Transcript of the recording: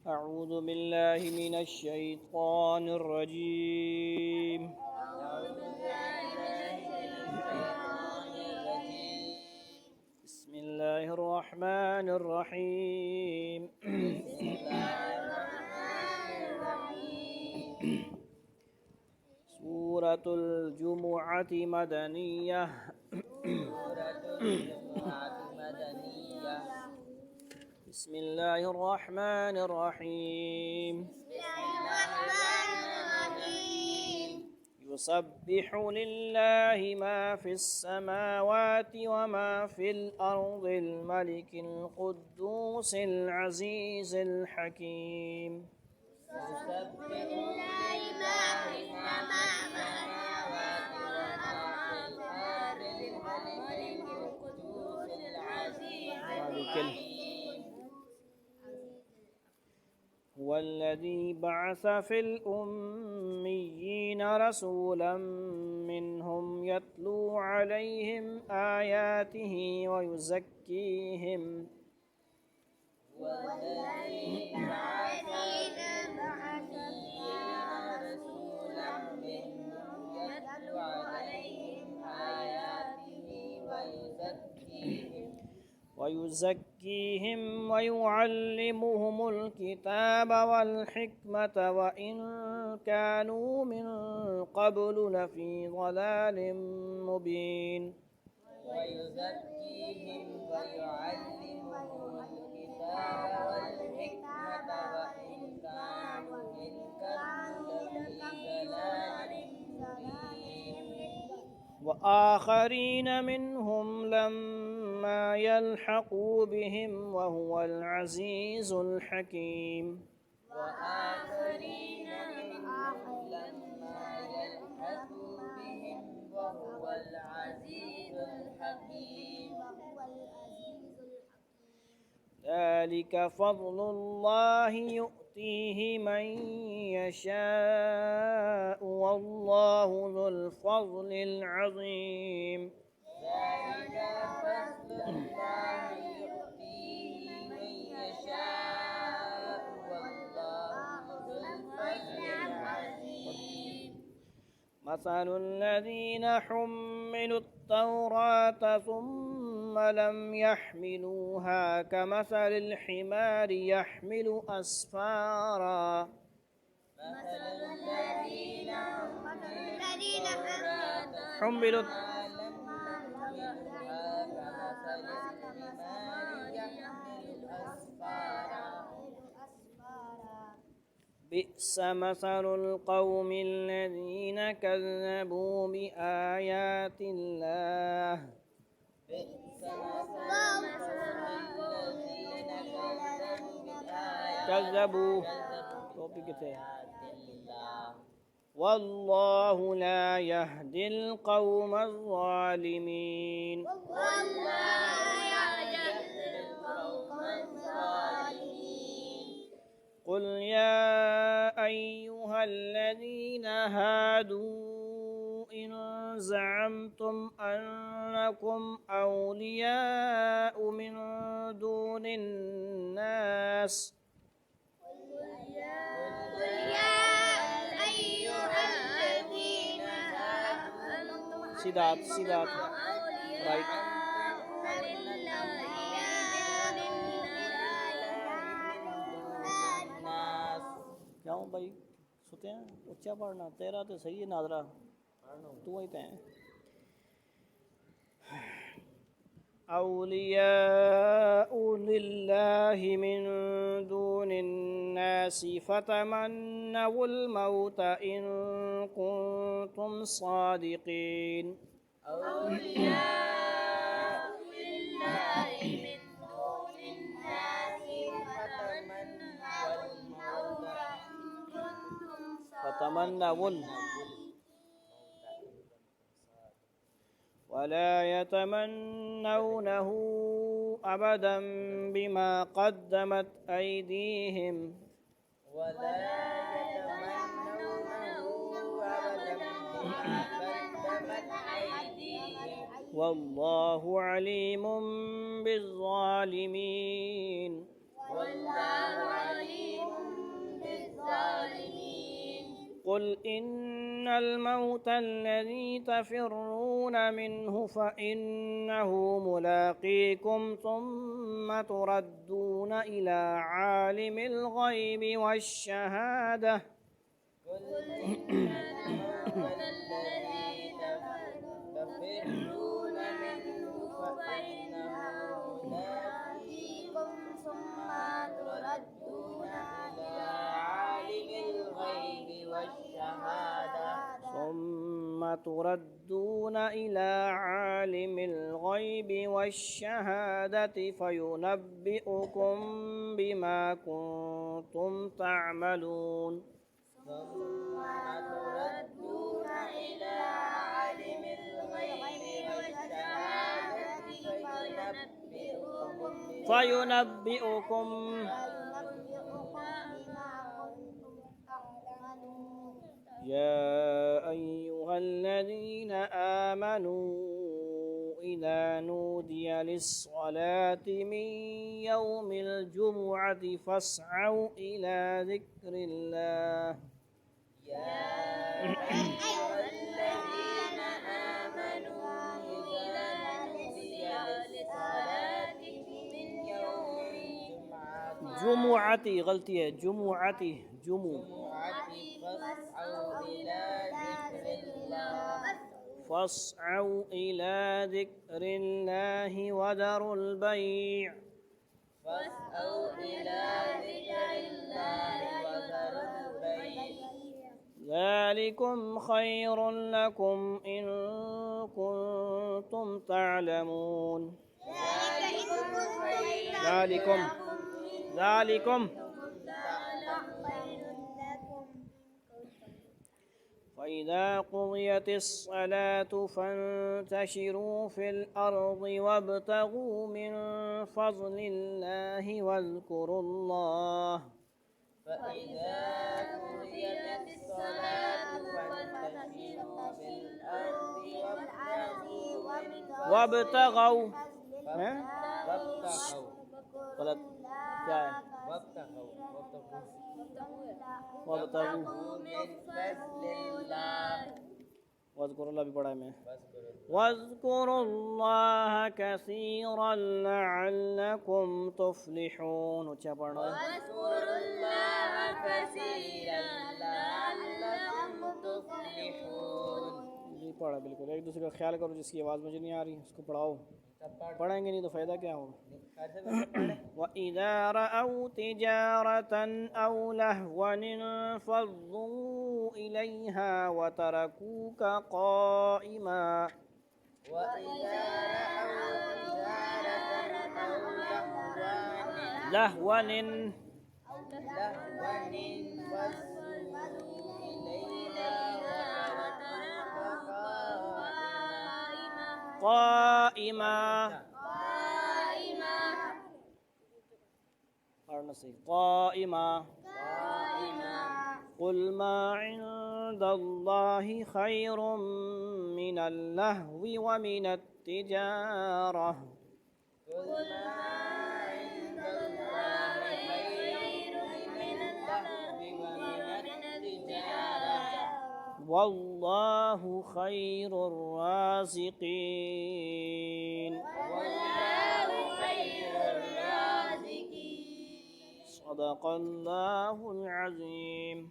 أعوذ بالله من الشيطان الرجيم. بسم الله الرحمن الرحيم. سورة الجمعة مدنية. بسم الله الرحمن الرحيم. يسبح لله ما في السماوات وما في الأرض الملك القدوس العزيز الحكيم. يسبح لله ما في السماوات وما في الأرض الملك القدوس العزيز الحكيم. هو الذي بعث في الأميين رسولا منهم يتلو عليهم آياته ويزكيهم والذي بعث في الأميين رسولا منهم يتلو عليهم آياته ويزكيهم ويعلمهم الكتاب والحكمة وإن كانوا من قبل لفي ضلال مبين. ويزكيهم ويعلمهم الكتاب والحكمة وإن كانوا من قبل لفي ضلال مبين. وآخرين منهم لما يلحقوا بهم وهو العزيز الحكيم. وآخرين منهم لما يلحقوا بهم وهو العزيز الحكيم. ذلك فضل الله يؤتيه من يشاء والله ذو الفضل العظيم. ذلك فضل الله يؤتيه من يشاء والله ذو الفضل العظيم. مثل الذين حملوا التوراة ثم لم يحملوها كمثل الحمار يحمل أسفارا. مثل الذين حملوا بئس مثل القوم الذين كذبوا بآيات الله. بئس مثل الذين كذبوا بآيات الله والله لا يهدي القوم الظالمين. قل يا أيها الذين هادوا إن زعمتم أنكم أولياء من دون الناس Siddharth, right. क्यों भाई सुते हैं उच्चा पढ़ना तेरा तो सही है नादरा तू ही तो है أولياء لله من دون الناس فتمنوا الموت إن كنتم صادقين. أولياء لله من دون الناس فتمنوا ولا يتمنونه أبدا بما قدمت أيديهم والله عليم بالظالمين. والله عليم قل إن الموت الذي تفرون منه فإنه ملاقيكم ثم تردون إلى عالم الغيب والشهادة قل إن الموت الذي تفرون منه فإنه ملاقيكم ثم تردون إلى عالم الغيب والشهادة فينبئكم بما كنتم تعملون ثم تردون إلى عالم الغيب والشهادة فينبئكم يا أيها الذين آمنوا إذا نودي للصلاة من يوم الجمعة فاسعوا إلى ذكر الله يا أيها الذين آمنوا إذا نودي للصلاة من يوم الجمعة جمعة غلطي है جمعة فاسعوا إلى ذكر الله وذروا البيع ذلكم خير لكم إن كنتم تعلمون ذلكم فإذا قضيت الصلاة فانتشروا في الأرض وابتغوا من فضل الله واذكروا الله وابتغوا غلط क्या है واذكروا الله भी पढ़ा है मैं واذكروا الله كثيرا لعلكم تفلحون ऊंचा पढ़ना واذكروا الله كثيرا لعلكم تفلحون जी पढ़ा बिल्कुल एक दूसरे का ख्याल करो जिसकी आवाज़ मुझे नहीं आ रही उसको पढ़ाओ पढ़ेंगे नहीं तो फ़ायदा क्या होगा وإذا رأوا تجارة أو لهوا انفضوا إليها وتركوك قائما لهوا قائما قائما قل ما عند الله خير من اللهو ومن التجارة والله خير الرازقين صدق الله العظيم